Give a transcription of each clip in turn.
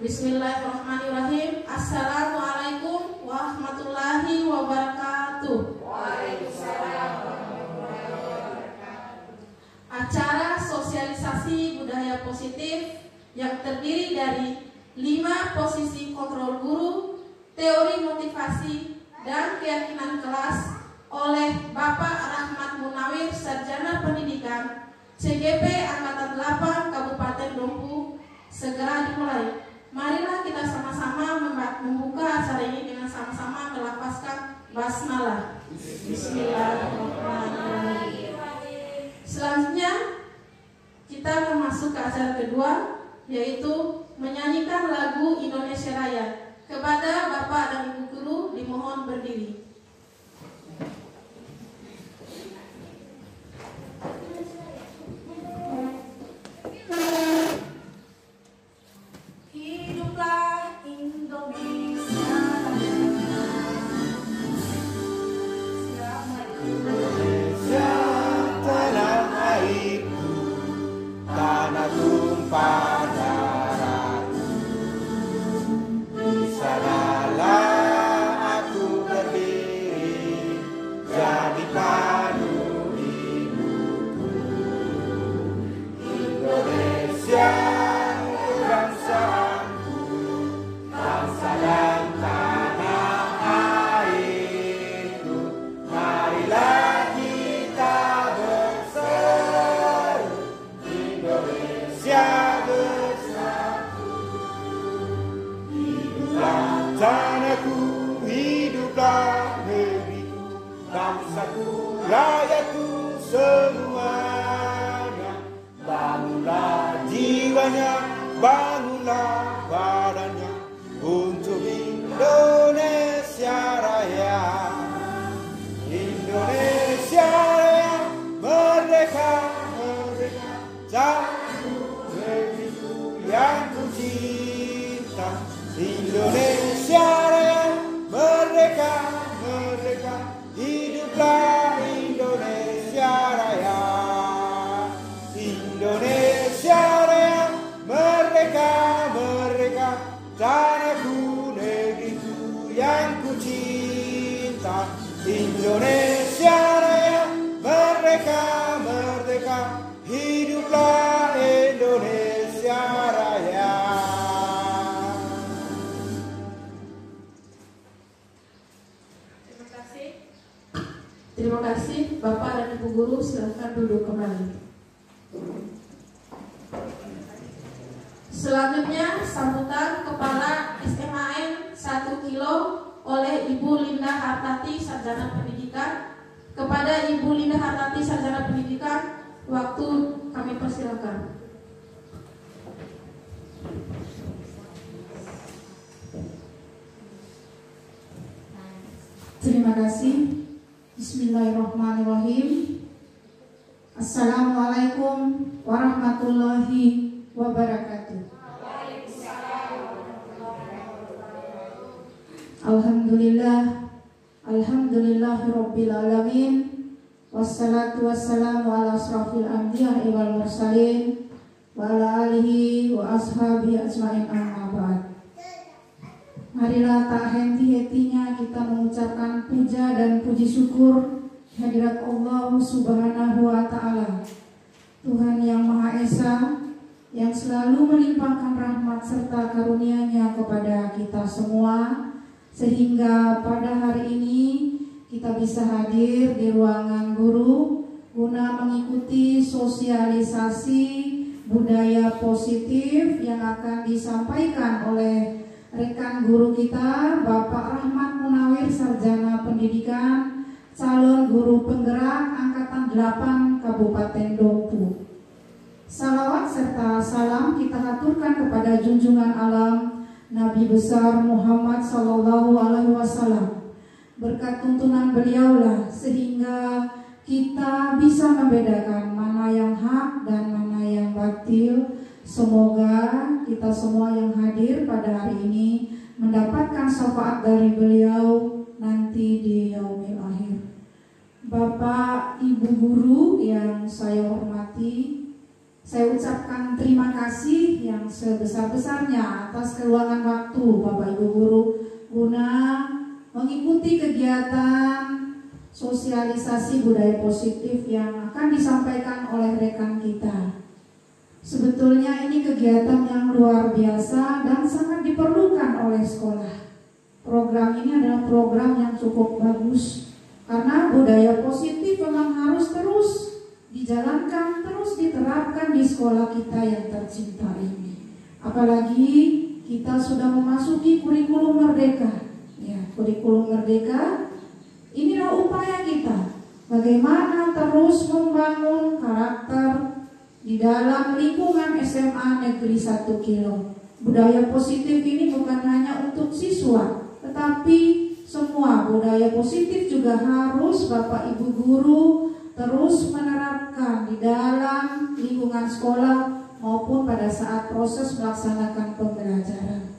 Bismillahirrahmanirrahim. Assalamualaikum warahmatullahi wabarakatuh. Waalaikumsalam warahmatullahi wabarakatuh. Acara sosialisasi budaya positif yang terdiri dari 5 posisi kontrol guru, teori motivasi, dan keyakinan kelas oleh Bapak Rahmat Munawir, Sarjana Pendidikan, CGP Angkatan 8 Kabupaten Dompu, segera dimulai. Marilah kita sama-sama membuka acara ini dengan sama-sama melafazkan basmalah. Bismillahirrahmanirrahim. Selanjutnya kita akan masuk ke acara kedua, yaitu menyanyikan lagu Indonesia Raya. Kepada Bapak dan Ibu guru dimohon berdiri. Hiduplah Indonesia. Indonesia tanah airku, tanah tumpah darahku. Di sanalah aku berdiri, jadi padu hidupku. Indonesia bangsaku, bangsa dan tanah airku. Marilah kita berseru, Indonesia bersatu. Hiduplah tanahku, hiduplah negeriku, bangsaku, rakyatku semuanya. Bangunlah jiwanya, bangunlah badannya untuk Indonesia Raya. Indonesia Raya, merdeka, merdeka, jatuh negeriku yang ku cinta. Indonesia Raya, merdeka, merdeka, hiduplah Indonesia Raya. Indonesia Raya, merdeka, merdeka, tanahku, negeriku yang ku cinta. Indonesia Raya, merdeka, merdeka, hiduplah Indonesia Raya. Terima kasih. Terima kasih Bapak dan Ibu guru, silakan duduk kembali. Selanjutnya sambutan Kepala SMAN 1 Kilo oleh Ibu Linda Hartati, Sarjana Pendidikan. Kepada Ibu Linda Hartati, Sarjana Pendidikan, waktu kami persilakan. Terima kasih. Bismillahirrahmanirrahim. Assalamualaikum warahmatullahi wabarakatuh. Alhamdulillah, alhamdulillahirabbil alamin. Wassalatu wassalamu ala asrafil anbiya'i wal mursalin wa ala alihi wa ashabihi ajmain, amma ba'd. Marilah tak henti-hentinya kita mengucapkan puja dan puji syukur hadirat Allah Subhanahu wa ta'ala, Tuhan yang Maha Esa, yang selalu melimpahkan rahmat serta karunia-Nya kepada kita semua, sehingga pada hari ini kita bisa hadir di ruangan guru guna mengikuti sosialisasi budaya positif yang akan disampaikan oleh rekan guru kita, Bapak Rahmat Munawir, Sarjana Pendidikan, calon guru penggerak Angkatan 8 Kabupaten Dompu. Salawat serta salam kita haturkan kepada junjungan alam Nabi besar Muhammad Sallallahu Alaihi Wasallam. Berkat tuntunan beliaulah sehingga kita bisa membedakan mana yang hak dan mana yang batil. Semoga kita semua yang hadir pada hari ini mendapatkan syafaat dari beliau nanti di yaumil akhir. Bapak, Ibu guru yang saya hormati, Saya ucapkan terima kasih yang sebesar-besarnya atas keluangan waktu Bapak Ibu Guru guna mengikuti kegiatan sosialisasi budaya positif yang akan disampaikan oleh rekan kita. Sebetulnya ini kegiatan yang luar biasa dan sangat diperlukan oleh sekolah. Program ini adalah program yang cukup bagus karena budaya positif memang harus terus dijalankan, terus diterapkan di sekolah kita yang tercinta ini. Apalagi kita sudah memasuki kurikulum merdeka. Ya, kurikulum merdeka inilah upaya kita bagaimana terus membangun karakter di dalam lingkungan SMA Negeri 1 Kilo. Budaya positif ini bukan hanya untuk siswa, tetapi semua budaya positif juga harus Bapak Ibu Guru terus menerapkan di dalam lingkungan sekolah maupun pada saat proses melaksanakan pembelajaran.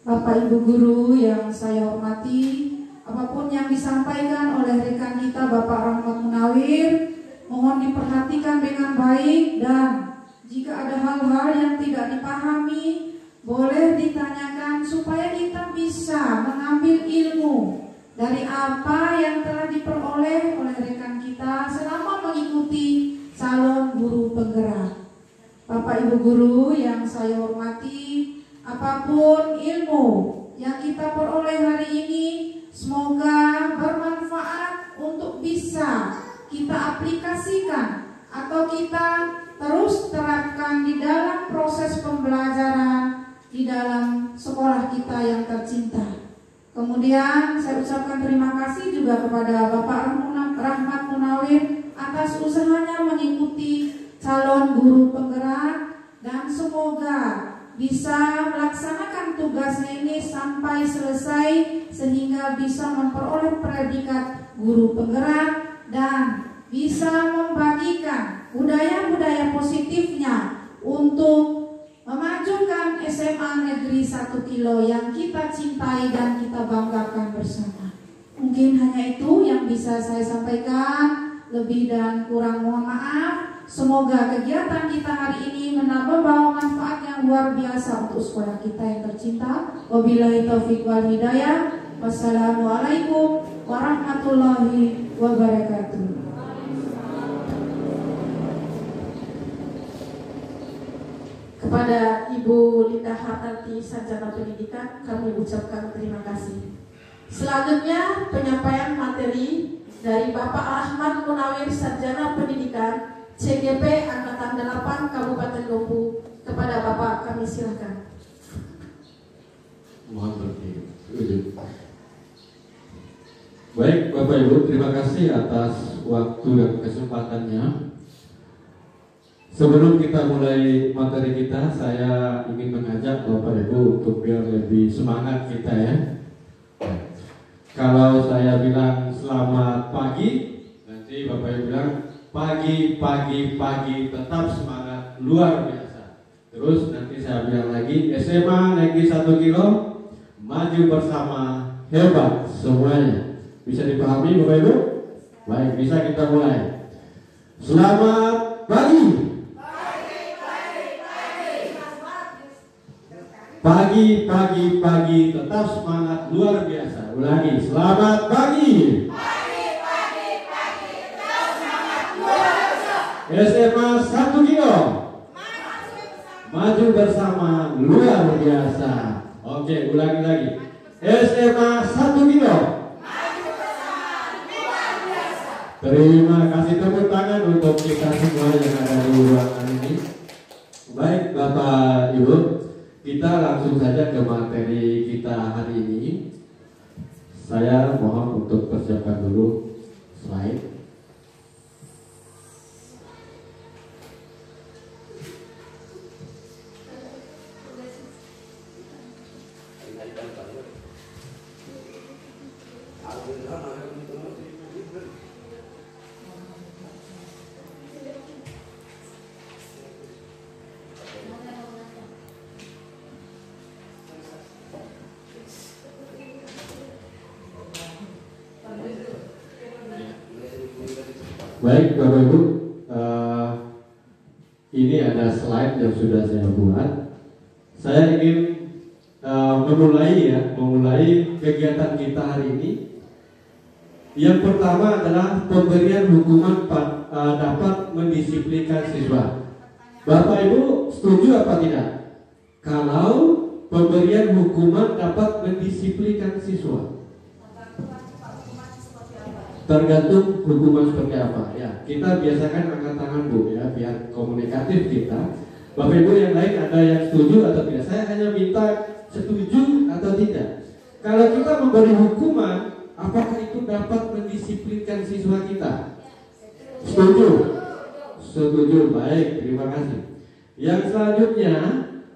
Bapak Ibu Guru yang saya hormati, apapun yang disampaikan oleh rekan kita Bapak Rahmat Munawir, mohon diperhatikan dengan baik, dan jika ada hal-hal yang tidak dipahami boleh ditanyakan supaya kita bisa mengambil ilmu dari apa yang telah diperoleh oleh rekan kita selama mengikuti calon guru penggerak. Bapak Ibu Guru yang saya hormati, apapun ilmu yang kita peroleh hari ini semoga bermanfaat untuk bisa kita aplikasikan atau kita terus terapkan di dalam proses pembelajaran di dalam sekolah kita yang tercinta. Kemudian saya ucapkan terima kasih juga kepada Bapak Rahmat Munawir atas usahanya mengikuti calon guru penggerak, dan semoga bisa melaksanakan tugasnya ini sampai selesai sehingga bisa memperoleh predikat guru penggerak dan bisa membagikan budaya-budaya positifnya untuk memajukan SMA Negeri 1 Kilo yang kita cintai dan kita banggakan bersama. Mungkin hanya itu yang bisa saya sampaikan, lebih dan kurang mohon maaf. Semoga kegiatan kita hari ini membawa manfaat yang luar biasa untuk sekolah kita yang tercinta. Wabillahi taufiq wal hidayah. Wassalamualaikum warahmatullahi wabarakatuh. Kepada Ibu Linda Hartanti, Sarjana Pendidikan, kami ucapkan terima kasih. Selanjutnya penyampaian materi dari Bapak Rahmat Munawir, Sarjana Pendidikan, CGP Angkatan 8 Kabupaten Dompu. Kepada Bapak kami silakan. Mohon berkenan. Baik Bapak Ibu, terima kasih atas waktu dan kesempatannya. Sebelum kita mulai materi kita, saya ingin mengajak Bapak Ibu untuk biar lebih semangat kita ya. Kalau saya bilang selamat pagi, nanti Bapak Ibu bilang pagi, tetap semangat luar biasa. Terus nanti saya bilang lagi SMA Negeri 1 Kilo, maju bersama, hebat semuanya. Bisa dipahami Bapak Ibu? Baik, bisa kita mulai. Selamat pagi. Pagi, tetap semangat luar biasa. Ulangi, selamat pagi. Tetap semangat luar biasa. SMA 1 Kilo, maju bersama luar biasa. Oke, ulangi lagi. SMA 1 Kilo, Maju bersama luar biasa. terima kasih, tepuk tangan untuk kita semua yang ada di ruangan ini. Baik Bapak Ibu, kita langsung saja ke materi kita hari ini. Saya mohon untuk persiapkan dulu slide. Baik Bapak Ibu, ini ada slide yang sudah saya buat. Saya ingin memulai kegiatan kita hari ini. Yang pertama adalah pemberian hukuman dapat mendisiplinkan siswa. Bapak Ibu setuju apa tidak? Kalau pemberian hukuman dapat mendisiplinkan siswa, tergantung hukuman seperti apa. Ya, kita biasakan angkat tangan Bu ya, biar komunikatif kita. Bapak Ibu yang lain ada yang setuju atau tidak? Saya hanya minta setuju atau tidak. Kalau kita memberi hukuman, apakah itu dapat mendisiplinkan siswa kita? Setuju? Setuju, baik, terima kasih. Yang selanjutnya,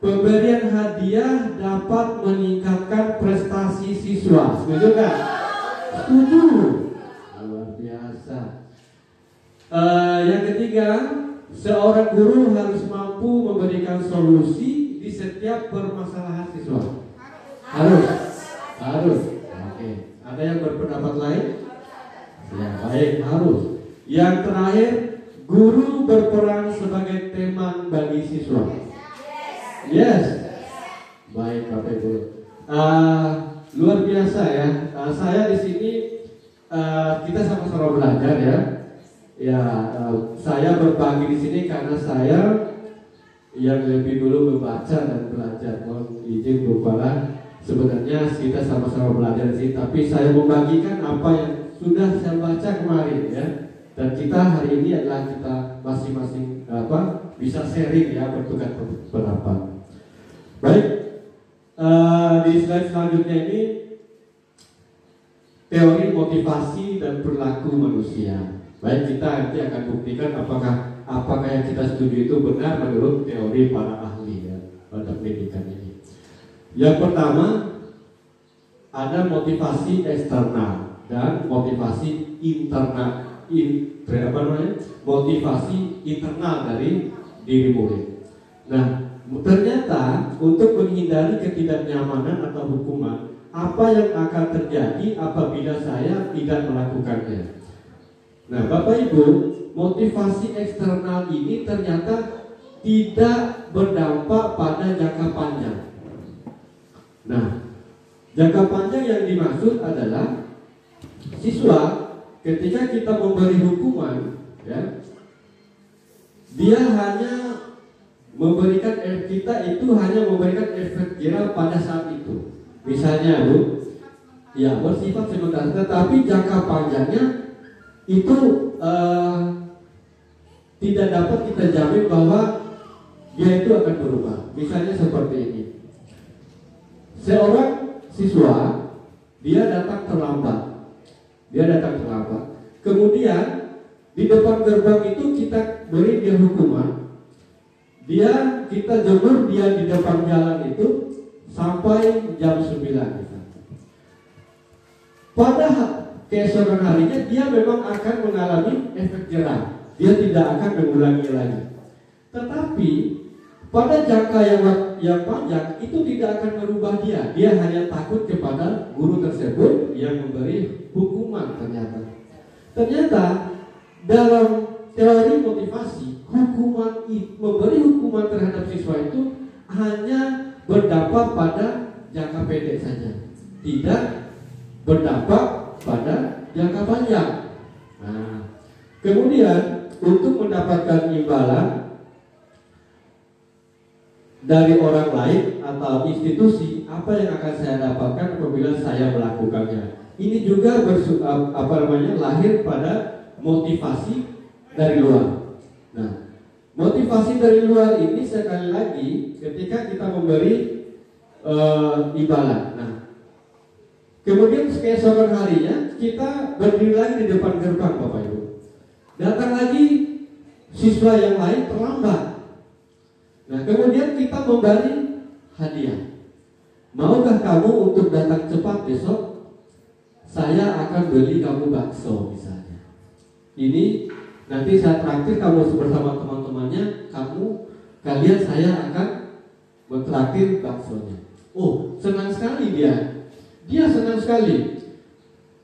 pemberian hadiah dapat meningkatkan prestasi siswa. Setuju nggak? Setuju. Luar biasa. Yang ketiga, seorang guru harus mampu memberikan solusi di setiap permasalahan siswa. Harus. Oke. Ada yang berpendapat lain? Ya, baik, harus. Yang terakhir, guru berperan sebagai teman bagi siswa. Yes. Baik, Bapak Ibu. Luar biasa ya. Saya di sini kita sama-sama belajar ya. Ya, saya berbagi di sini karena saya yang lebih dulu membaca dan belajar. Mohon izin Bu Kepala, sebenarnya kita sama-sama belajar di sini, tapi saya membagikan apa yang sudah saya baca kemarin ya. Dan kita hari ini adalah kita masing-masing bisa sharing ya, bertukar pendapat. Baik, di slide selanjutnya ini teori motivasi dan perilaku manusia. Baik, kita nanti akan buktikan apakah yang kita setuju itu benar menurut teori para ahli ya pada pendidikan ini. Yang pertama, ada motivasi eksternal dan motivasi internal. Motivasi internal dari diri murid. Nah, ternyata untuk menghindari ketidaknyamanan atau hukuman, apa yang akan terjadi apabila saya tidak melakukannya? Nah, Bapak Ibu, motivasi eksternal ini ternyata tidak berdampak pada jangka panjang. Nah, jangka panjang yang dimaksud adalah siswa ketika kita memberi hukuman, ya, dia hanya memberikan memberikan efek jerah pada saat itu. Misalnya, Bu, ya bersifat sementara, tetapi jangka panjangnya itu tidak dapat kita jamin bahwa dia itu akan berubah. Misalnya seperti ini, seorang siswa dia datang terlambat. Kemudian di depan gerbang itu kita beri dia hukuman. Kita jemur dia di depan jalan itu sampai jam 9 misalnya. Pada keesokan harinya dia memang akan mengalami efek jerah. Dia tidak akan mengulangi lagi. Tetapi pada jangka yang panjang itu tidak akan merubah dia. Dia hanya takut kepada guru tersebut yang memberi hukuman ternyata. Dalam teori motivasi, memberi hukuman terhadap siswa itu hanya berdampak pada jangka pendek saja, tidak berdampak pada jangka panjang. Nah, kemudian untuk mendapatkan imbalan dari orang lain atau institusi, apa yang akan saya dapatkan apabila saya melakukannya? Ini juga lahir pada motivasi dari luar. Nah, motivasi dari luar ini sekali lagi ketika kita memberi imbalan. Nah, kemudian keesokan harinya kita berdiri lagi di depan gerbang, Bapak Ibu. Datang lagi siswa yang lain terlambat. Nah, kemudian kita memberi hadiah. Maukah kamu untuk datang cepat besok? Saya akan beli kamu bakso misalnya. Ini nanti saat traktir kamu bersama teman-temannya, kalian saya akan mentraktir baksonya. Oh, senang sekali dia. Dia senang sekali.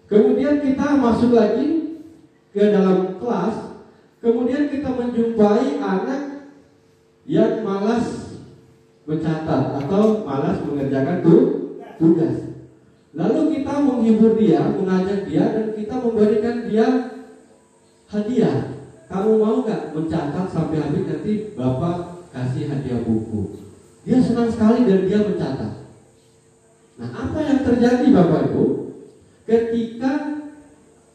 Kemudian kita masuk lagi ke dalam kelas. Kemudian kita menjumpai anak yang malas mencatat atau malas mengerjakan tugas. Lalu kita menghibur dia, mengajak dia, dan kita memberikan dia hadiah. Kamu mau nggak mencatat sampai habis, nanti Bapak kasih hadiah buku. Dia senang sekali dan dia mencatat. Nah, apa yang terjadi Bapak Ibu? Ketika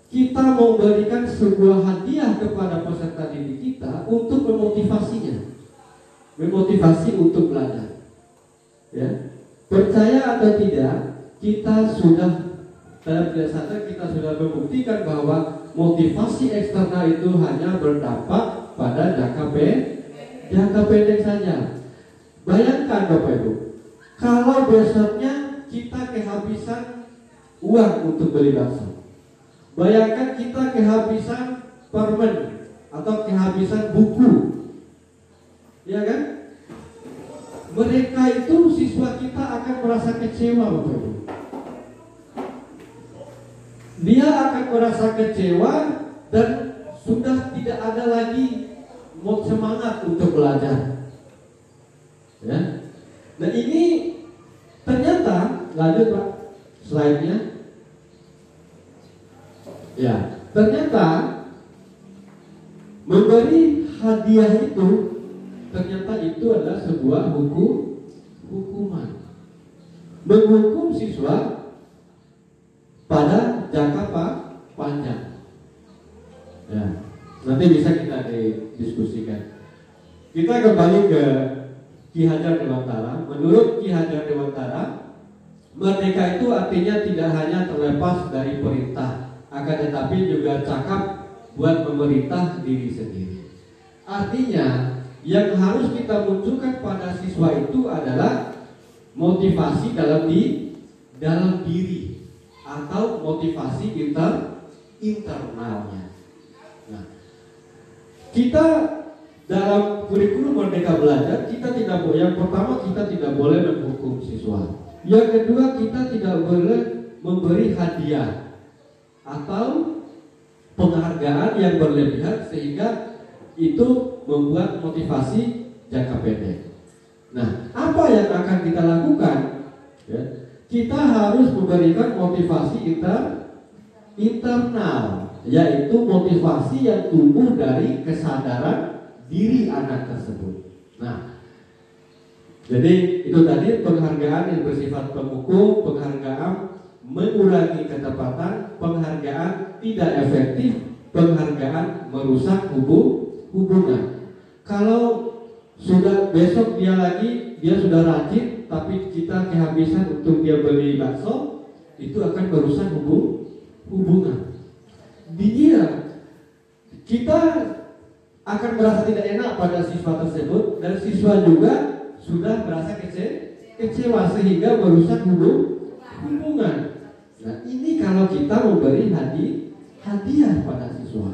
kita memberikan sebuah hadiah kepada peserta didik kita untuk memotivasinya, memotivasi untuk belajar. Ya, percaya atau tidak, kita sudah dalam tidak sadar kita sudah membuktikan bahwa motivasi eksternal itu hanya berdampak pada jangka pendek saja. Bayangkan Bapak Ibu, kalau besoknya kita kehabisan uang untuk beli bakso. Bayangkan kita kehabisan permen atau kehabisan buku. Ya kan? Mereka itu siswa kita akan merasa kecewa Bapak Ibu. Dia akan merasa kecewa dan sudah tidak ada lagi semangat untuk belajar. Ya. Nah ini ternyata, lanjut Pak slide-nya. Ya, ternyata memberi hadiah itu ternyata itu adalah sebuah hukuman. Menghukum siswa pada jangka panjang. Ya, nanti bisa kita diskusikan. Kita kembali ke Ki Hajar Dewantara. Menurut Ki Hajar Dewantara, merdeka itu artinya tidak hanya terlepas dari perintah, akan tetapi juga cakap buat memerintah diri sendiri. Artinya, yang harus kita munculkan pada siswa itu adalah motivasi dalam diri atau motivasi internalnya. Nah, kita dalam kurikulum Merdeka Belajar, kita tidak boleh, yang pertama kita tidak boleh menghukum siswa. Yang kedua, kita tidak boleh memberi hadiah atau penghargaan yang berlebihan sehingga itu membuat motivasi jangka pendek. Nah, apa yang akan kita lakukan? Ya, kita harus memberikan motivasi internal, yaitu motivasi yang tumbuh dari kesadaran diri anak tersebut. Nah, jadi itu tadi penghargaan yang bersifat pemukul, penghargaan mengurangi ketepatan, penghargaan tidak efektif, penghargaan merusak hubungan. Kalau sudah besok dia sudah rajin, tapi kita kehabisan untuk dia beli bakso, itu akan merusak hubungan. Kita akan merasa tidak enak pada siswa tersebut, dan siswa juga sudah merasa kecewa sehingga merusak hubungan. Nah, ini kalau kita memberi hadiah pada siswa,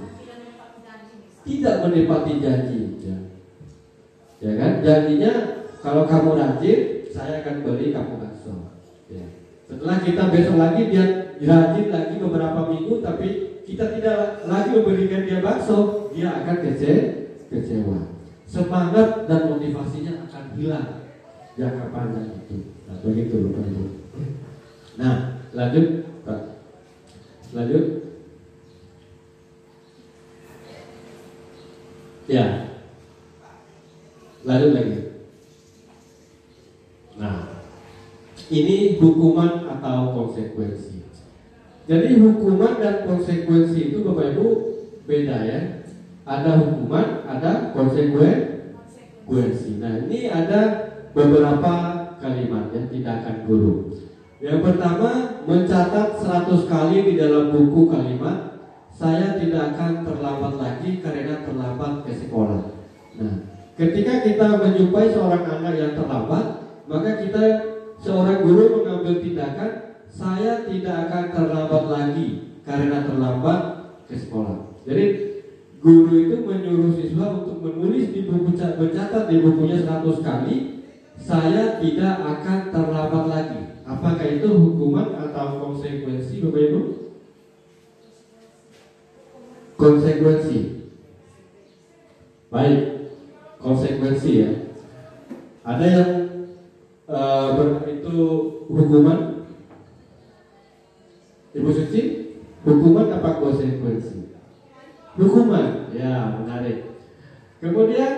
tidak menepati janji, ya kan? Janjinya kalau kamu rajin, saya akan beli kamu bakso. Ya. Setelah kita besok lagi dia rajin lagi beberapa minggu, tapi kita tidak lagi memberikan dia bakso, dia akan kecewa. Semangat dan motivasinya akan hilang jangka panjang itu. Nah, begitu Bapak Ibu. Nah, lanjut Pak. Lanjut. Ya. Lanjut lagi. Nah, ini hukuman atau konsekuensi. Jadi hukuman dan konsekuensi itu Bapak Ibu beda ya. Ada hukuman, ada konsekuensi. Nah, ini ada beberapa kalimat ya, tindakan guru. Yang pertama, mencatat 100 kali di dalam buku kalimat, saya tidak akan terlambat lagi karena terlambat ke sekolah. Nah, ketika kita menjumpai seorang anak yang terlambat, maka kita seorang guru mengambil tindakan, saya tidak akan terlambat lagi karena terlambat ke sekolah. Jadi guru itu menyuruh siswa untuk menulis di buku, mencatat di bukunya 100 kali, saya tidak akan terlambat lagi. Apakah itu hukuman atau konsekuensi Bapak Ibu? Konsekuensi. Baik. konsekuensi ya. Ada yang itu hukuman, Ibu Suci, hukuman apa konsekuensi? Hukuman, ya menarik. Kemudian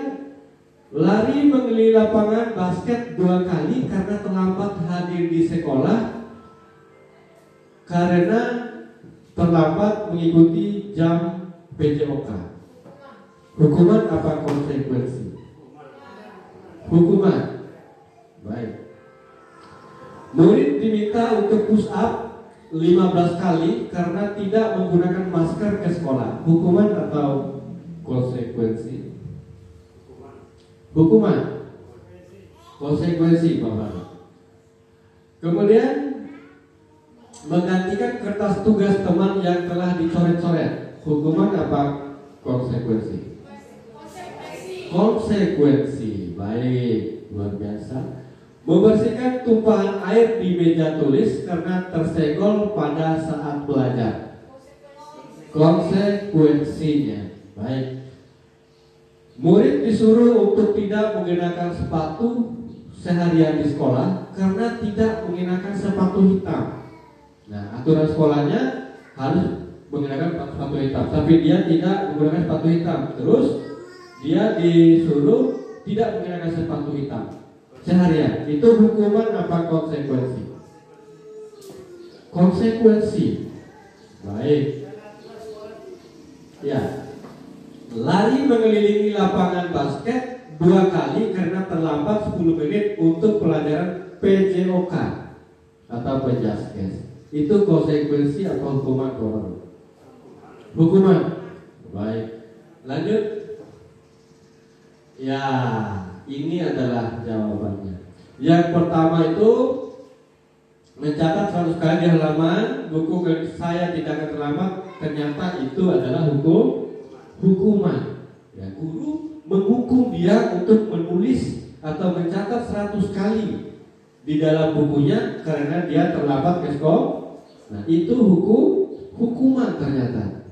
lari mengelilingi lapangan basket 2 kali karena terlambat hadir di sekolah karena terlambat mengikuti jam PJOK. Hukuman apa konsekuensi? Hukuman. Baik. Murid diminta untuk push up 15 kali karena tidak menggunakan masker ke sekolah. Hukuman atau konsekuensi? Hukuman. Konsekuensi, Bapak. Kemudian menggantikan kertas tugas teman yang telah dicoret-coret. Hukuman apa konsekuensi? Konsekuensi. Baik, luar biasa. Membersihkan tumpahan air di meja tulis karena tersenggol pada saat belajar. Konsekuensinya. Baik. Murid disuruh untuk tidak menggunakan sepatu seharian di sekolah karena tidak menggunakan sepatu hitam. Nah, aturan sekolahnya harus menggunakan sepatu hitam, tapi dia tidak menggunakan sepatu hitam. Terus dia disuruh tidak menggunakan sepatu hitam seharian. Itu hukuman apa konsekuensi? Konsekuensi. Baik. Ya. Lari mengelilingi lapangan basket 2 kali karena terlambat 10 menit untuk pelajaran PJOK atau penjaskes. Itu konsekuensi atau hukuman, Bapak? Hukuman. Baik. Lanjut. Ya, ini adalah jawabannya. Yang pertama itu mencatat 100 kali di halaman buku saya tidak akan terlambat. Ternyata itu adalah hukuman. Ya, guru menghukum dia untuk menulis atau mencatat 100 kali di dalam bukunya karena dia terlambat ke sekolah. Nah, itu hukuman ternyata.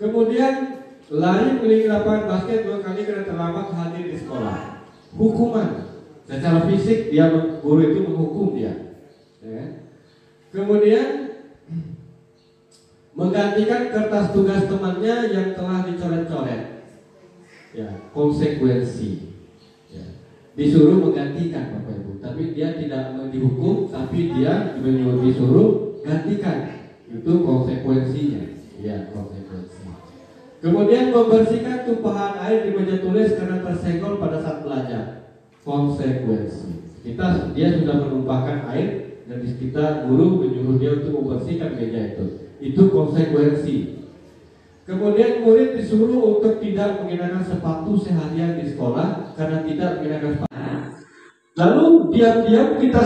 Kemudian lari mengelilingi lapangan basket 2 kali karena terlambat hadir di sekolah. Hukuman. Secara fisik dia guru itu menghukum dia. Ya. Kemudian menggantikan kertas tugas temannya yang telah dicoret-coret. Ya, konsekuensi. Ya. Disuruh menggantikan, Bapak Ibu, tapi dia tidak dihukum, tapi dia disuruh gantikan. Itu konsekuensinya. Ya, konsekuensi. Kemudian membersihkan tumpahan air di meja tulis karena tersenggol pada saat belajar. Konsekuensi. Dia sudah menumpahkan air dan kita guru menyuruh dia untuk membersihkan meja itu. Itu konsekuensi. Kemudian murid disuruh untuk tidak menggunakan sepatu seharian di sekolah karena tidak menggunakan sepatu. Lalu diam-diam kita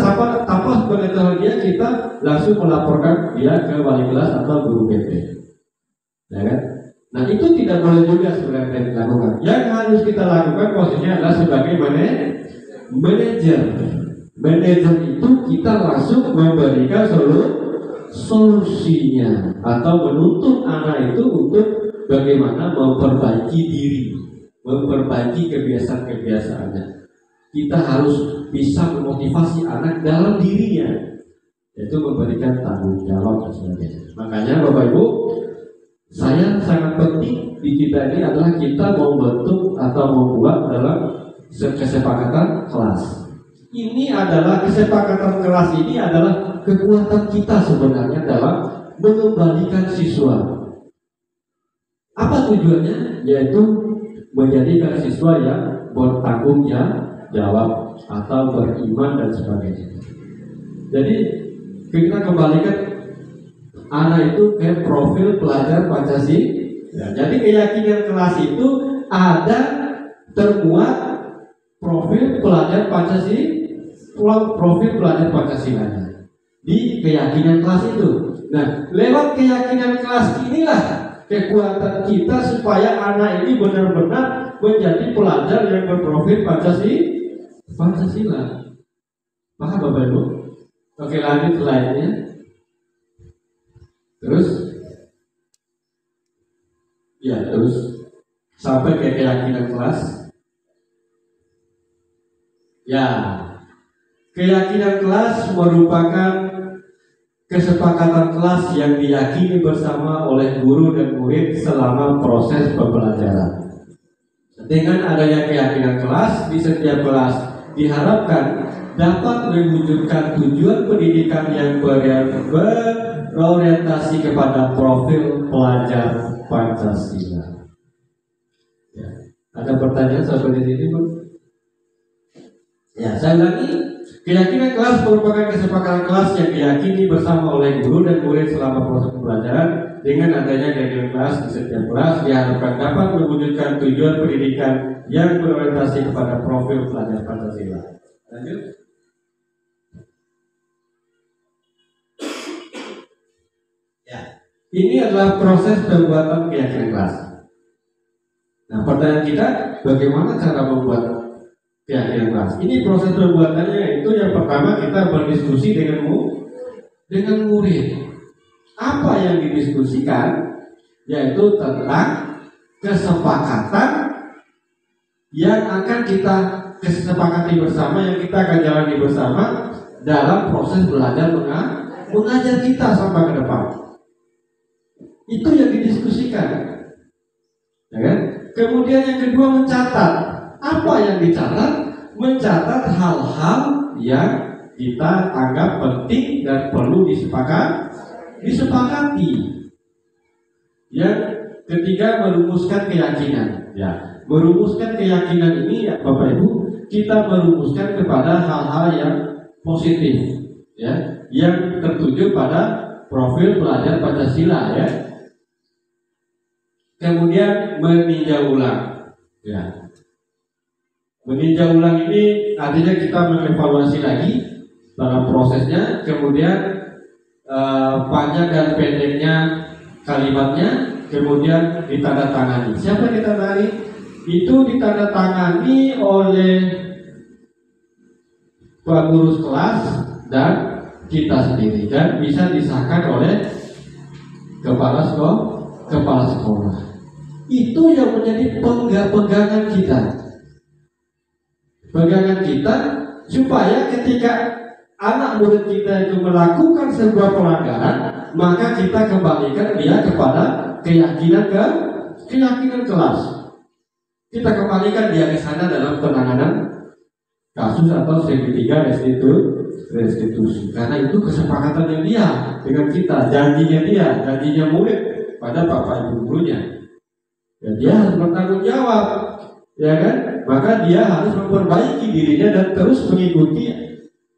tanpa sepengetahuan dia, kita langsung melaporkan dia ke wali kelas atau guru BP. Ya kan? Nah, itu tidak boleh juga sebenarnya dilakukan. Yang harus kita lakukan posisinya adalah sebagai manajer. Manajer itu kita langsung memberikan solusinya atau menuntut anak itu untuk bagaimana memperbaiki diri, memperbaiki kebiasaan-kebiasaannya. Kita harus bisa memotivasi anak dalam dirinya, yaitu memberikan tanggung jawab dan sebagainya. Makanya Bapak Ibu, saya sangat penting di kita ini adalah kita membentuk atau membuat dalam kesepakatan kelas. Ini adalah kesepakatan kelas, ini adalah kekuatan kita sebenarnya dalam mengembalikan siswa. Apa tujuannya? Yaitu menjadikan siswa yang bertanggung jawab atau beriman dan sebagainya. Jadi kita kembalikan anak itu ke profil pelajar Pancasila. Ya, jadi keyakinan kelas itu ada termuat profil pelajar Pancasila, profil pelajar Pancasilanya di keyakinan kelas itu. Nah, lewat keyakinan kelas inilah kekuatan kita supaya anak ini benar-benar menjadi pelajar yang berprofil Pancasila. Paham Bapak Ibu? Oke, lanjut slide-nya. Terus sampai ke keyakinan kelas. Ya, keyakinan kelas merupakan kesepakatan kelas yang diyakini bersama oleh guru dan murid selama proses pembelajaran. Dengan adanya keyakinan kelas di setiap kelas diharapkan dapat mewujudkan tujuan pendidikan yang berorientasi kepada profil pelajar Pancasila. Ya. Ada pertanyaan seperti ini, Bu? Ya, saya ulangi. Keyakinan kelas merupakan kesepakatan kelas yang diyakini bersama oleh guru dan murid selama proses pembelajaran. Dengan adanya keyakinan kelas di setiap kelas diharapkan dapat mewujudkan tujuan pendidikan yang berorientasi kepada profil pelajar Pancasila. Lanjut. Ya, ini adalah proses pembuatan keyakinan kelas. Nah, pertanyaan kita, bagaimana cara membuat keyakinan kelas? Ini proses pembuatannya itu yang pertama kita berdiskusi dengan murid. Apa yang didiskusikan? Yaitu tentang kesepakatan yang akan kita kesepakati bersama, yang kita akan jalani bersama dalam proses belajar mengajar kita sampai ke depan. Itu yang didiskusikan, ya kan? Kemudian yang kedua mencatat. Apa yang dicatat? Mencatat hal-hal yang kita anggap penting dan perlu disepakati. Yang ketiga merumuskan keyakinan. Ya, merumuskan keyakinan ini, ya, Bapak Ibu, kita merumuskan kepada hal-hal yang positif, ya, yang tertuju pada profil pelajar Pancasila, ya. Kemudian meninjau ulang, ya. Meninjau ulang ini artinya kita mengevaluasi lagi dalam prosesnya, kemudian panjang dan pendeknya kalimatnya, kemudian ditandatangani. Siapa yang ditandatangani? Itu ditandatangani oleh pengurus kelas dan kita sendiri, dan bisa disahkan oleh kepala sekolah. Itu yang menjadi pegangan kita. Pegangan kita supaya ketika anak murid kita itu melakukan sebuah pelanggaran, maka kita kembalikan dia kepada keyakinan kelas. Kita kembalikan dia ke sana dalam penanganan kasus atau segitiga restitusi. Karena itu kesepakatan yang dia dengan kita, janjinya murid pada bapak ibu gurunya. Ya, dia harus bertanggung jawab, ya kan? Maka dia harus memperbaiki dirinya dan terus mengikuti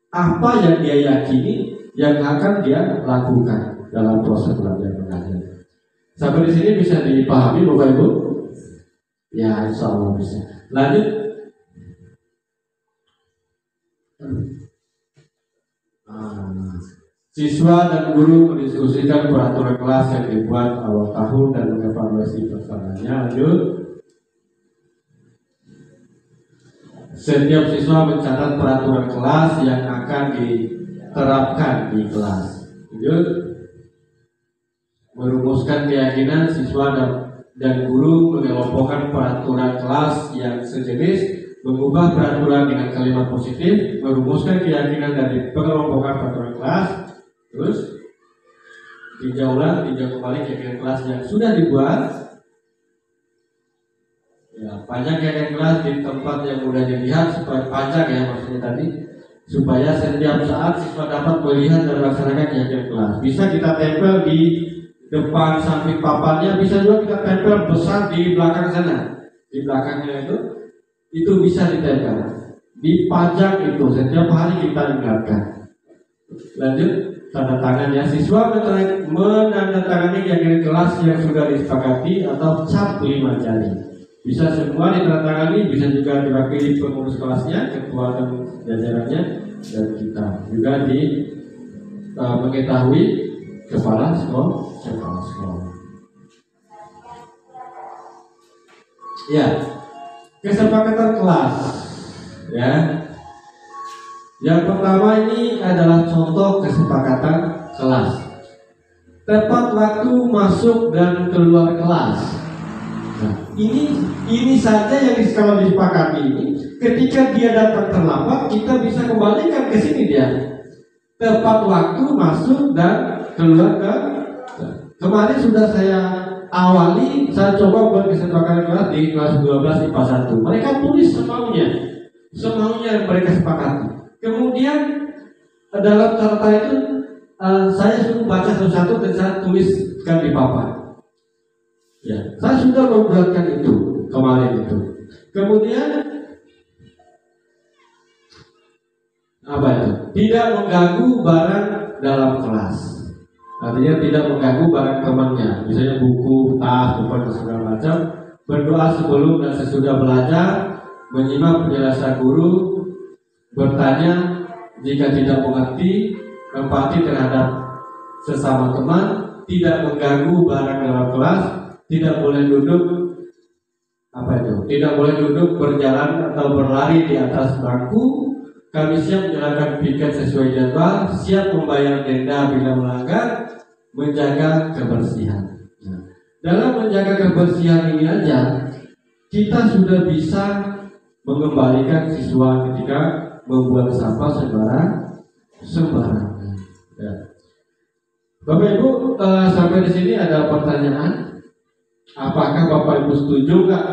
apa yang dia yakini yang akan dia lakukan dalam proses belajar mengajar. Sampai di sini bisa dipahami, Bapak Ibu? Ya, insya Allah bisa. Lanjut. Siswa dan guru mendiskusikan peraturan kelas yang dibuat awal tahun dan mengevaluasi pelaksananya. Lanjut. Setiap siswa mencatat peraturan kelas yang akan diterapkan di kelas. Lanjut. Merumuskan keyakinan siswa dan guru mengelompokkan peraturan kelas yang sejenis, mengubah peraturan dengan kalimat positif, merumuskan keyakinan dari pengelompokan peraturan kelas. Terus tinjau kembali keyakinan kelas yang sudah dibuat. Ya, panjang keyakinan kelas di tempat yang mudah dilihat supaya panjang, ya, maksudnya tadi, supaya setiap saat siswa dapat melihat dan melaksanakan keyakinan kelas. Bisa kita tempel di depan samping papannya, bisa juga kita tempel besar di belakang sana. Di belakangnya itu bisa ditempel, dipajang itu setiap hari kita ingatkan. Lanjut. Tanda tangannya, siswa menandatangani keyakinan kelas yang sudah disepakati atau cap 5 jari. Bisa semua ditandatangani, bisa juga diwakili pengurus kelasnya, ketua dan jajarannya, dan kita juga mengetahui kepala sekolah. Ya, kesepakatan kelas, ya. Yang pertama ini adalah contoh kesepakatan kelas. Tepat waktu masuk dan keluar kelas. Nah, ini saja yang kalau disepakati ini ketika dia datang terlambat, kita bisa kembalikan ke sini dia. Tepat waktu masuk dan keluar ke. Kemarin sudah saya awali, saya coba buat kesepakatan kelas di kelas 12 IPA 1. Mereka tulis semaunya mereka sepakati. Kemudian dalam catatan itu saya suruh baca satu-satu dan saya tuliskan di papan. Ya, saya sudah membuatkan itu kemarin itu. Kemudian apa itu? Tidak mengganggu barang dalam kelas. Artinya tidak mengganggu barang temannya. Misalnya buku, tas, buku dan segala macam. Berdoa sebelum dan sesudah belajar, menyimak penjelasan guru, bertanya jika tidak mengerti, empati terhadap sesama teman, tidak mengganggu barang dalam kelas, tidak boleh duduk tidak boleh duduk berjalan atau berlari di atas bangku. Kami siap menjalankan piket sesuai jadwal, siap membayar denda bila melanggar, menjaga kebersihan. Nah, dalam menjaga kebersihan ini aja kita sudah bisa mengembalikan siswa ketika membuang sampah sembarangan. Ya. Bapak Ibu, sampai di sini ada pertanyaan. Apakah Bapak Ibu setuju nggak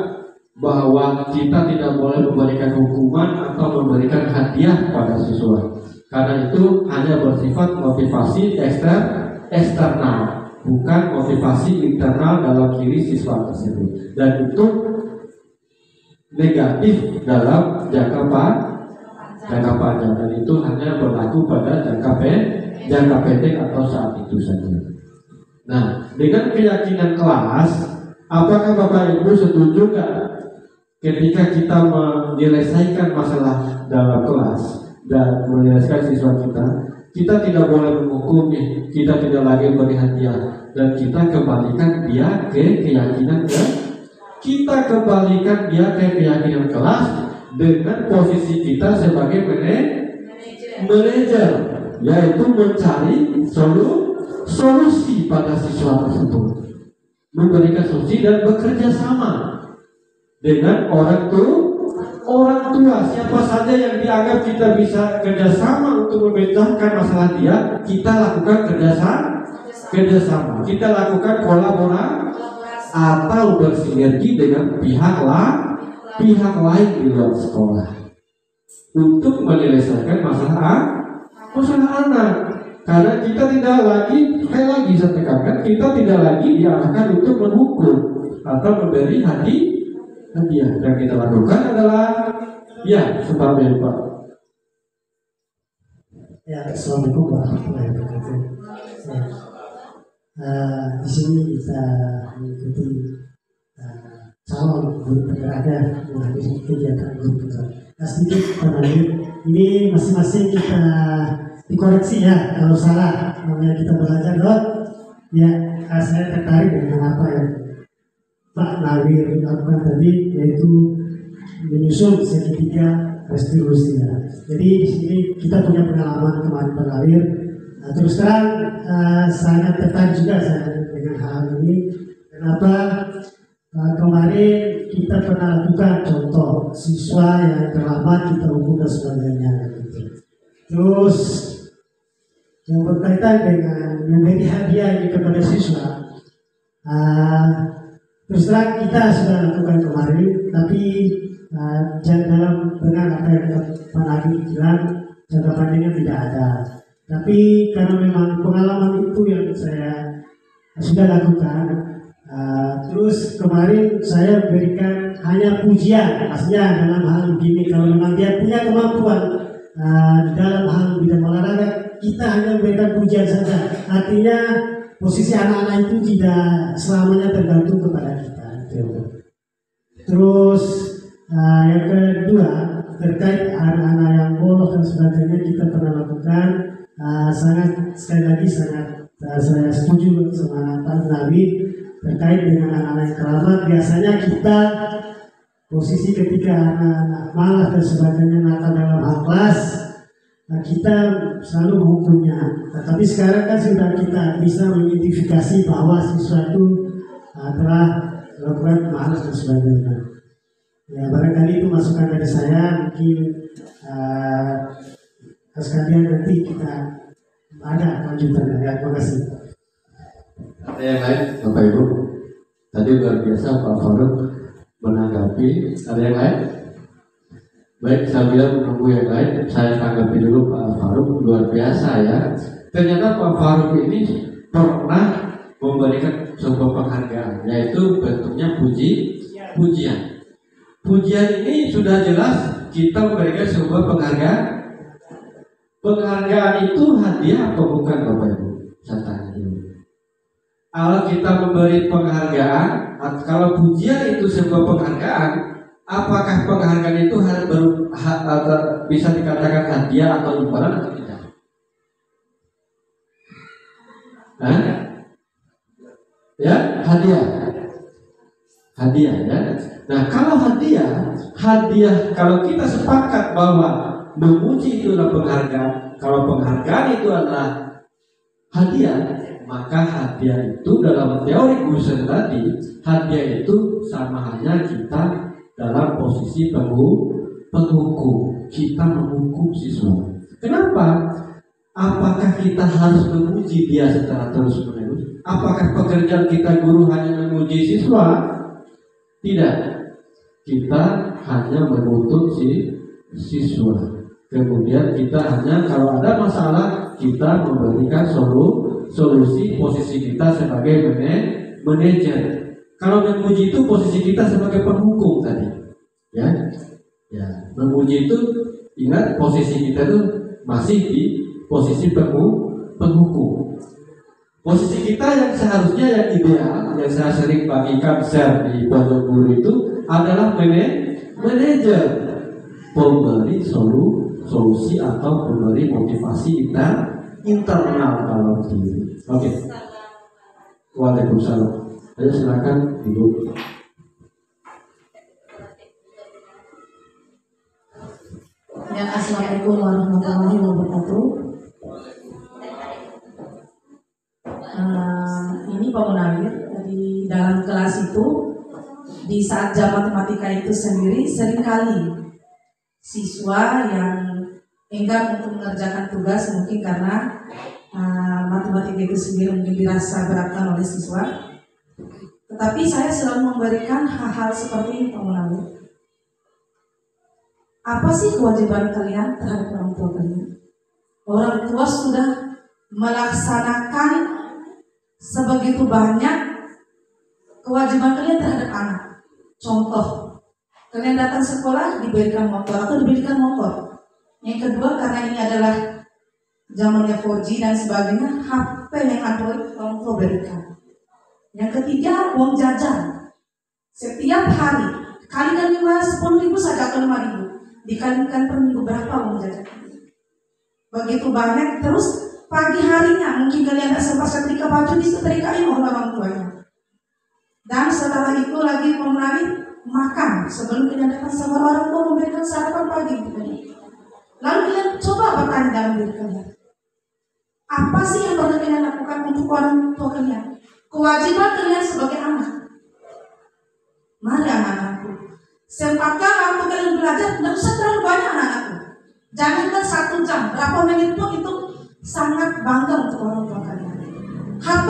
bahwa kita tidak boleh memberikan hukuman atau memberikan hadiah pada siswa? Karena itu hanya bersifat motivasi eksternal, bukan motivasi internal dalam diri siswa tersebut. Dan itu negatif dalam jangka panjang, dan itu hanya berlaku pada jangka pendek atau saat itu saja. Nah, dengan keyakinan kelas, apakah Bapak Ibu setuju nggak ketika kita menyelesaikan masalah dalam kelas dan menyelesaikan siswa kita tidak boleh menghukum, kita tidak lagi beri hadiah, dan kita kembalikan dia ke keyakinan keyakinan kelas dengan posisi kita sebagai manajer, yaitu mencari solusi pada siswa tersebut, memberikan solusi dan bekerja sama dengan orang tua siapa saja yang dianggap kita bisa kerjasama untuk memecahkan masalah dia, kita lakukan kerjasama, kita lakukan kolaborasi atau bersinergi dengan pihak lain di luar sekolah untuk menyelesaikan masalah anak. Karena kita tidak lagi, sekali lagi saya tekankan, kita tidak lagi diarahkan untuk menghukum atau memberi hadiah. Yang kita lakukan adalah sebabnya Pak. Assalamualaikum warahmatullahi wabarakatuh. Di sini kita mengikuti calon guru penggeraknya menghadiri kegiatan guru penggerak. Sedikit penanya, ini masing-masing kita dikoreksi ya kalau salah, namanya kita belajar dok. Saya tertarik dengan apa yang Pak Nawir lakukan tadi, yaitu menyusun segitiga restitusinya. Jadi di sini kita punya pengalaman kemarin Pak Nawir. Terus terang sangat tertarik juga saya dengan hal ini. Kenapa? Kemarin kita pernah lakukan contoh siswa yang terlambat kita hukum dan sebagainya. Terus yang berkaitan dengan memberi hadiah ini kepada siswa, terus terang kita sudah lakukan kemarin, tapi dalam benar apa yang Pak Nabi bilang, jangka panjangnya tidak ada. Tapi karena memang pengalaman itu yang saya sudah lakukan, terus kemarin saya berikan hanya pujian, maksudnya dalam hal begini, kalau memang dia punya kemampuan dalam hal bidang olahraga, kita hanya memberikan pujian saja. Artinya posisi anak-anak itu tidak selamanya tergantung kepada kita. Terus yang kedua, terkait anak-anak yang bolos dan sebagainya, kita pernah lakukan. Sekali lagi sangat saya setuju sama Pak Nabi terkait dengan anak-anak yang terlambat. Biasanya kita posisi ketika anak-anak malas dan sebagainya nakal dalam hal kelas, kita selalu menghukumnya. Tapi sekarang kan sudah kita bisa mengidentifikasi bahwa siswa itu telah melakukan malas dan sebagainya. Ya barangkali itu masukan dari saya, mungkin sekalian nanti kita ada lanjutan. Ya, terima kasih. Ada yang lain, Bapak Ibu? Tadi luar biasa Pak Faruk menanggapi. Ada yang lain? Baik, sambil menunggu yang lain, saya tanggapi dulu Pak Faruk. Luar biasa ya. Ternyata Pak Faruk ini pernah memberikan sebuah penghargaan, yaitu bentuknya pujian. Pujian ini sudah jelas kita memberikan sebuah penghargaan. Penghargaan itu hadiah atau bukan Bapak Ibu? Saya tanya dulu. Kalau kita memberi penghargaan, kalau pujian itu sebuah penghargaan, apakah penghargaan itu bisa dikatakan hadiah atau imbalan atau tidak? Hah? Ya, hadiah ya. Nah, kalau hadiah kalau kita sepakat bahwa memuji itu adalah penghargaan, kalau penghargaan itu adalah hadiah, maka hadiah itu dalam teori Gusel tadi, hadiah itu sama halnya kita dalam posisi penghukum. Kita menghukum siswa. Kenapa? Apakah kita harus memuji dia secara terus-menerus? Apakah pekerjaan kita guru hanya memuji siswa? Tidak. Kita hanya menuntut siswa. Kemudian kita hanya kalau ada masalah kita memberikan solusi posisi kita sebagai manajer. Kalau memuji itu posisi kita sebagai penghukum tadi. Ya. Memuji itu ingat posisi kita itu masih di posisi penghukum. Posisi kita yang seharusnya yang ideal, yang saya sering bagikan share di pojok guru itu adalah manajer, pemberi solusi atau pemberi motivasi kita internal dalam diri. Oke. Waalaikumsalam. Ayo silakan Ibu. Ya, assalamualaikum warahmatullahi wabarakatuh. Ini Pak Munawir, di dalam kelas itu di saat jam matematika itu sendiri seringkali siswa yang enggan untuk mengerjakan tugas mungkin karena matematika itu sendiri mungkin dirasa beratkan oleh siswa. Tetapi saya selalu memberikan hal-hal seperti ini Pak Munawir. Apa sih kewajiban kalian terhadap orang tua kalian? Orang tua sudah melaksanakan sebegitu banyak kewajiban kalian terhadap anak. Contoh, kalian datang sekolah diberikan motor atau diberikan motor. Yang kedua, karena ini adalah zamannya 4G dan sebagainya, HP yang Android orang tua berikan. Yang ketiga, uang jajan. Setiap hari kalikan 10.000 saja atau 5.000. Dikalikan per minggu berapa uang jajan? Begitu banyak. Terus pagi harinya mungkin kalian tidak sempat setrika baju, disetrikain oleh orang tuanya. Dan setelah itu lagi memulai makan sebelum kalian datang sama orang tua memberikan sarapan pagi. Lalu kalian coba bertanya dalam diri kalian, apa sih yang pernah kalian lakukan untuk orang tua kalian? Kewajiban kalian sebagai anak. Mari anak-anakku, sempatkan waktu kalian belajar, tidak usah terlalu banyak anak-anakku. Jangankan 1 jam, berapa menit pun itu sangat bangga untuk orang tua kalian. HP,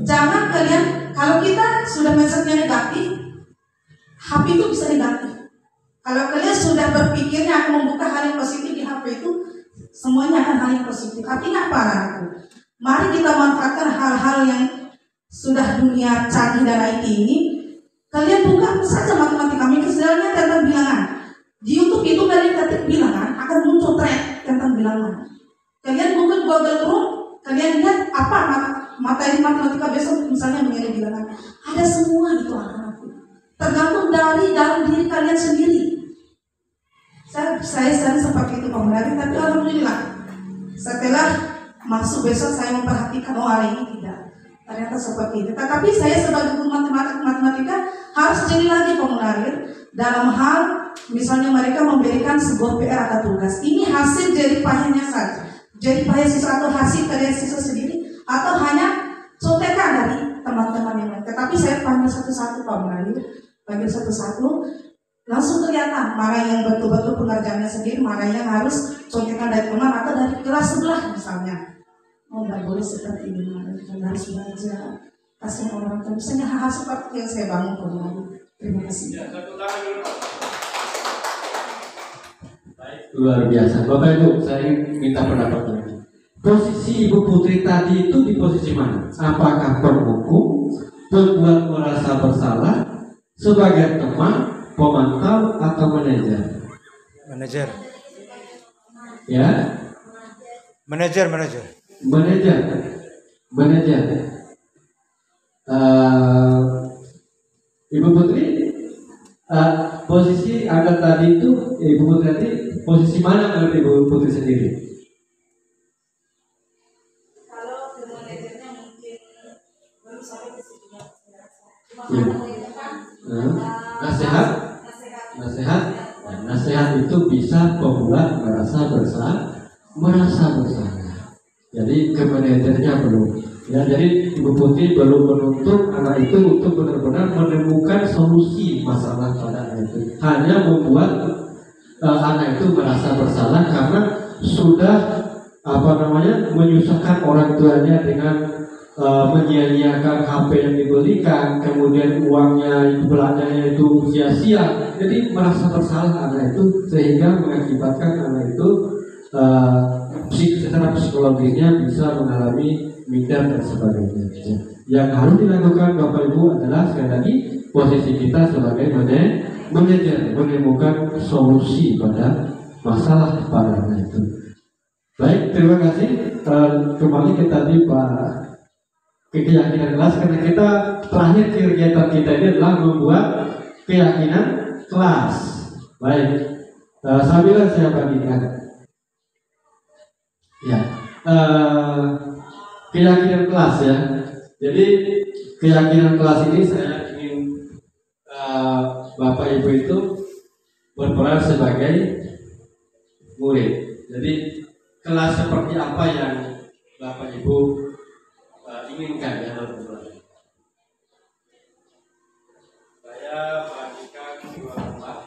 jangan kalian, kalau kita sudah mindsetnya negatif, HP itu bisa negatif. Kalau kalian sudah berpikirnya akan membuka hal yang positif di HP itu, semuanya akan hal yang positif. Artinya apa anakku? Mari kita manfaatkan hal-hal yang sudah dunia canggih dan IT ini. Kalian buka saja matematika, misalnya tentang bilangan. Di YouTube itu kalian ketik bilangan, akan muncul tren tentang bilangan. Kalian buka Google Chrome, kalian lihat apa materi matematika besok misalnya mengenai bilangan. Ada semua itu anak-anakku. Tergantung dari dalam diri kalian sendiri. Saya sering seperti itu pemerhati, tapi alhamdulillah setelah masuk besok saya memperhatikan hari ini tidak. Ternyata seperti itu. Tetapi saya sebagai guru matematika harus jadi lagi pemerhati dalam hal misalnya mereka memberikan sebuah PR atau tugas. Ini hasil jerih payahnya saja. Jerih payah siswa atau hasil karya siswa sendiri atau hanya contekan dari teman-teman yang lain. Tetapi saya panggil satu-satu pemerhati, panggil satu-satu. langsung kelihatan mana yang betul-betul pengerjaannya sendiri, mana yang harus contekan dari teman atau dari kelas sebelah misalnya. Oh, nggak boleh seperti ini, harus belajar. Kasih orang tua, misalnya hal-hal seperti yang saya bangun kemarin. Terima kasih. Baik, luar biasa. Bapak Ibu, saya ingin minta pendapat lagi. Posisi Ibu Putri tadi itu di posisi mana? Apakah pemukul, pembuat merasa bersalah, sebagai teman, pemantau, atau manajer? Manajer. Ya? Manajer. Ibu Putri, posisi Anda tadi itu, Ibu Putri tadi, posisi mana menurut Ibu Putri sendiri? Kalau manajernya mungkin belum sampai ke situ. Ya. Nasihat itu bisa membuat merasa bersalah. Jadi ke manajernya belum. Ya, jadi Ibu Putri belum menuntut anak itu untuk benar-benar menemukan solusi masalah pada anak itu. Hanya membuat anak itu merasa bersalah karena sudah menyusahkan orang tuanya dengan menyia-nyiakan HP yang dibelikan, kemudian uangnya belanjanya itu sia-sia. Jadi merasa bersalah anak itu sehingga mengakibatkan anak itu secara psikologisnya bisa mengalami minder dan sebagainya. Yang harus dilakukan Bapak Ibu adalah sekali lagi posisi kita sebagai manajer menemukan solusi pada masalah pada anak itu. Baik, terima kasih. Kembali ke tadi Pak, keyakinan kelas, karena kita terakhir kegiatan kita ini adalah membuat keyakinan kelas. Baik, sambil saya bagikan. Ya, keyakinan kelas ya. Jadi keyakinan kelas ini saya ingin Bapak Ibu itu berperan sebagai murid. Jadi kelas seperti apa yang Bapak Ibu inginkan ya teman-teman. Saya bagikan dua tempat.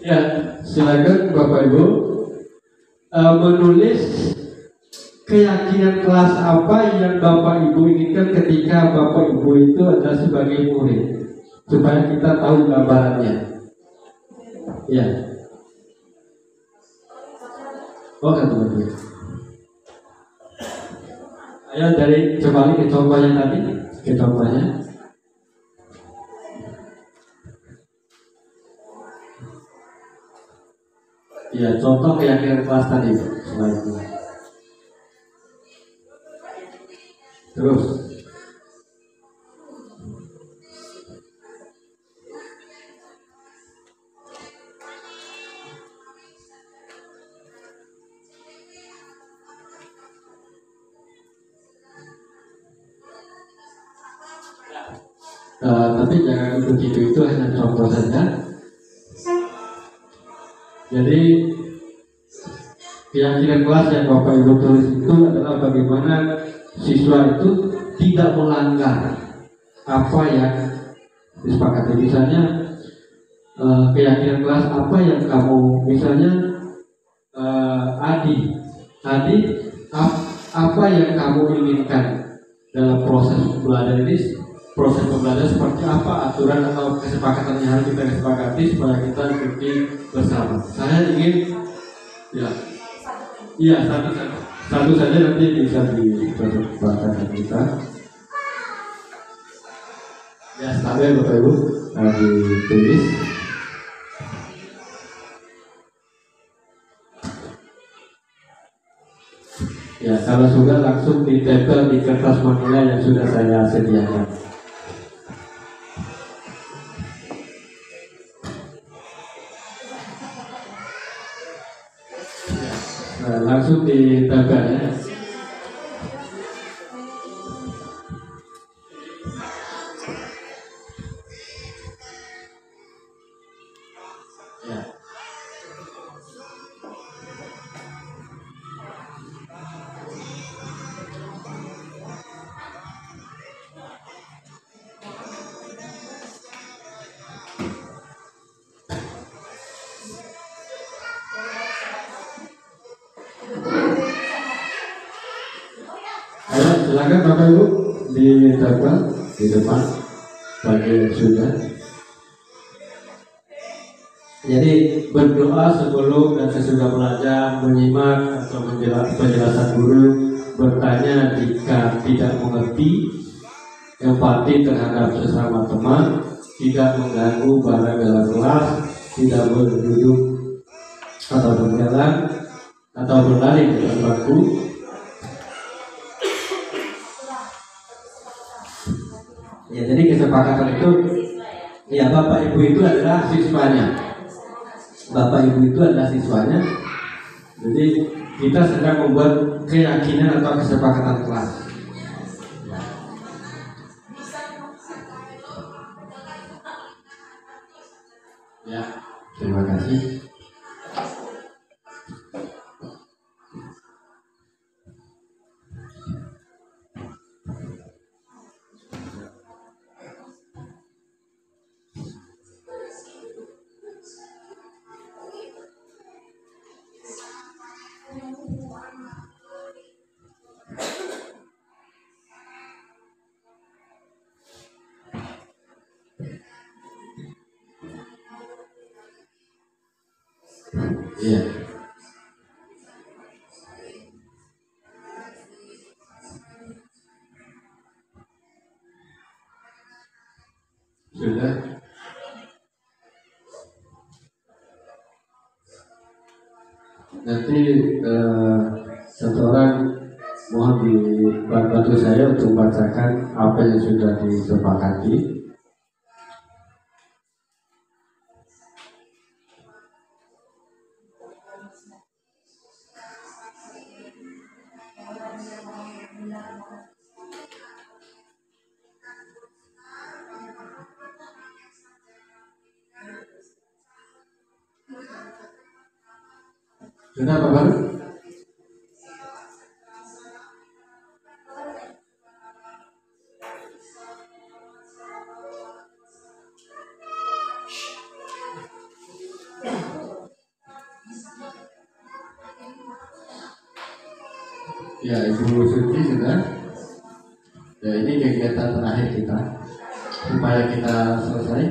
Ya, silakan Bapak Ibu menulis keyakinan kelas apa yang Bapak Ibu inginkan ketika Bapak Ibu itu adalah sebagai murid, supaya kita tahu gambarannya. Ya. Oh, kan teman-teman. Ayo dari kembali ke contohnya tadi, ke contohnya. Ya, contoh keyakinan kelas tadi, slide itu. Terus. Tapi jangan begitu, itu hanya contoh saja. Jadi keyakinan kelas yang Bapak Ibu tulis itu adalah bagaimana siswa itu tidak melanggar apa yang disepakati. Misalnya keyakinan kelas apa yang kamu, misalnya Adi, apa yang kamu inginkan dalam proses belajar ini? Proses pembelajaran seperti apa, aturan atau kesepakatan yang harus kita kesepakati supaya kita ikuti bersama. Saya ingin, satu saja nanti bisa diperbaiki kita. Ya, sampai Bapak Ibu ditulis. Ya, kalau sudah langsung ditempel di kertas manila yang sudah saya sediakan. langsung ditebak ya. Ya. Ayo silakan Bapak Ibu ditebak di depan bagi yang sudah. Jadi berdoa sebelum dan sesudah belajar, menyimak atau penjelasan guru, bertanya jika tidak mengerti, empati terhadap sesama teman, tidak mengganggu barang dalam kelas, tidak berduduk atau berjalan atau berlari di depan bangku. Ya, jadi kesepakatan itu, ya Bapak Ibu itu adalah siswanya. Bapak Ibu itu adalah siswanya. Jadi kita sedang membuat keyakinan atau kesepakatan kelas. Ya, terima kasih. Iya. Sudah. Nanti satu orang mohon dibantu saya untuk bacakan apa yang sudah disepakati. Sudah Pak Baru? Ya, Ibu Suci sudah. Ya, ini kegiatan terakhir kita supaya kita selesai.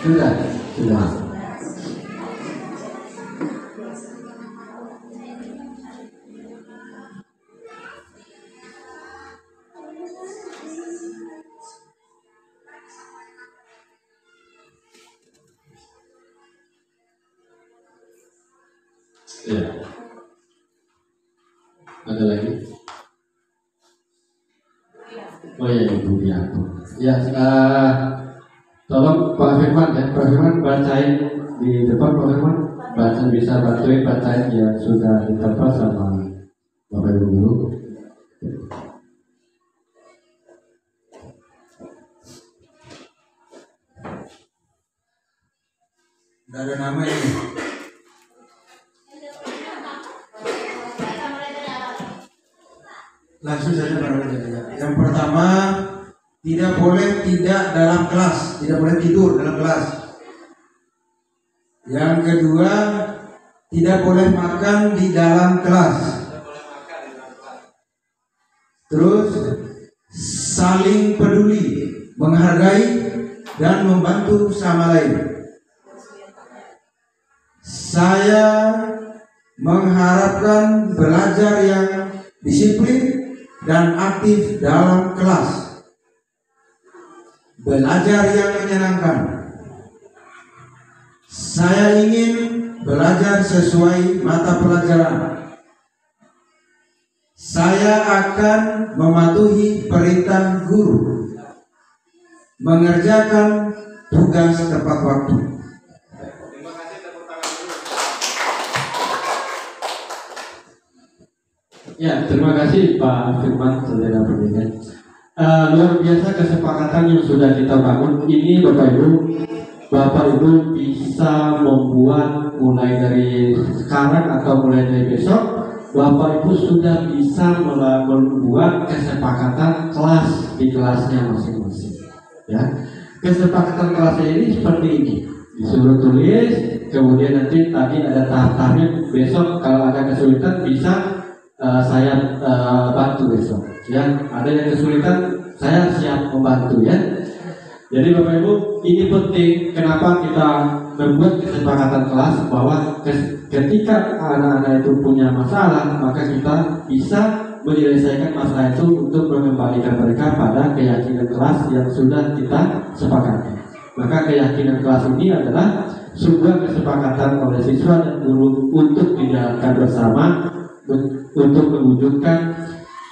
Sudah. Ya. Ada lagi? Oh ya, Ibu Dianto. Ya, tolong Pak Firman ya, Pak Firman bacain di depan. Pak Firman bisa bacain ya, sudah ditebak sama Bapak Ibu dulu. Tidak ada nama ini. Langsung saja Pak. Yang pertama, tidak boleh tidak dalam kelas, tidak boleh tidur dalam kelas. Yang kedua, tidak boleh makan di dalam kelas. Terus, saling peduli, menghargai dan membantu sama lain. Saya mengharapkan belajar yang disiplin dan aktif dalam kelas. Belajar yang menyenangkan. Saya ingin belajar sesuai mata pelajaran. Saya akan mematuhi perintah guru, mengerjakan tugas tepat waktu. Ya, terima kasih Pak Firman, saudara pendidik. Luar biasa kesepakatan yang sudah kita bangun. Ini Bapak Ibu bisa membuat mulai dari sekarang atau mulai dari besok, Bapak Ibu sudah bisa membuat kesepakatan kelas di kelasnya masing-masing. Ya, kesepakatan kelasnya ini seperti ini. Disuruh tulis, kemudian nanti tadi ada tahap-tahapnya. Besok kalau ada kesulitan bisa saya bantu besok. Ya, ada yang kesulitan saya siap membantu ya. Jadi Bapak Ibu, ini penting. Kenapa kita membuat kesepakatan kelas bahwa ketika anak-anak itu punya masalah, maka kita bisa menyelesaikan masalah itu untuk mengembalikan mereka pada keyakinan kelas yang sudah kita sepakati. Maka keyakinan kelas ini adalah sebuah kesepakatan oleh siswa dan guru untuk dijalankan bersama untuk mewujudkan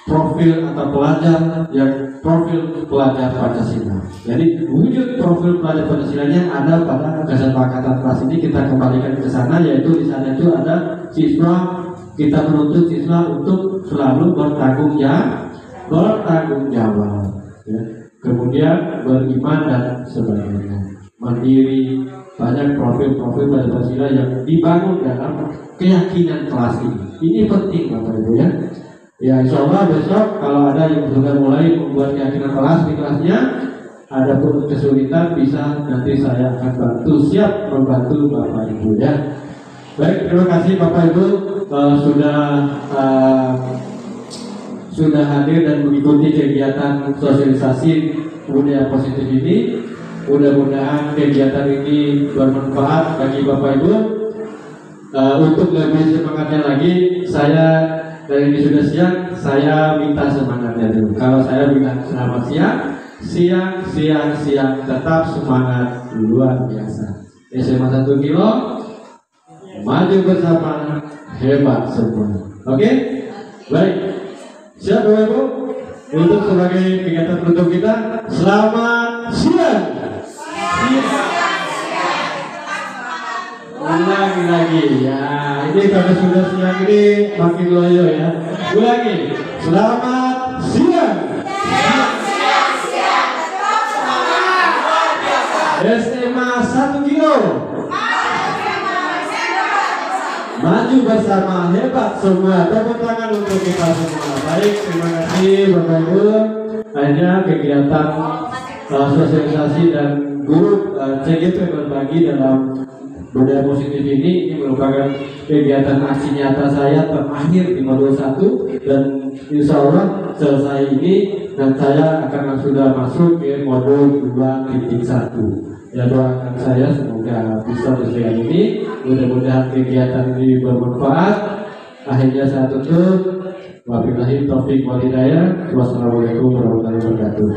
profil atau pelajar yang profil pelajar Pancasila. Jadi wujud profil pelajar Pancasilanya ada pada kesepakatan kelas ini. Kita kembalikan ke sana, yaitu di sana itu ada siswa, kita menuntut siswa untuk selalu bertanggung jawab, ya. Kemudian beriman dan sebagainya, mandiri. Banyak profil-profil pelajar Pancasila yang dibangun dalam keyakinan kelas ini. Ini penting Bapak Ibu ya. Ya, insya Allah besok kalau ada yang sudah mulai membuat keyakinan kelas di kelasnya, ada pun kesulitan bisa nanti saya akan bantu, siap membantu Bapak Ibu ya. Baik, terima kasih Bapak Ibu sudah hadir dan mengikuti kegiatan sosialisasi budaya positif ini. Mudah-mudahan kegiatan ini bermanfaat bagi Bapak Ibu. Untuk lebih semangatnya lagi, saya dari ini sudah siang, saya minta semangatnya dulu. Kalau saya bilang selamat siang, tetap semangat luar biasa. SMA 1 kilo, maju bersama, hebat semua. Oke? Baik. Siap Bapak Ibu? Untuk sebagai kegiatan penutup kita, selamat siang. Ulangi lagi ya, ini kalau sudah siang ini makin loyo ya. Ulangi, selamat siang. SMA 1 kilo, maju bersama, hebat semua. Tepuk tangan untuk kita semua. Baik, terima kasih Bapak Ibu. Akhirnya kegiatan sosialisasi dan guru CGP berbagi dalam budaya positif ini merupakan kegiatan aksi nyata saya terakhir di modul 1, dan insya Allah selesai ini dan saya akan sudah masuk ke modul 2.1. Ya, doakan saya semoga bisa selesai ini. Mudah-mudahan kegiatan ini bermanfaat. Akhirnya saya tutup. Wabillahi taufiq wal hidayah. Wassalamualaikum warahmatullahi wabarakatuh.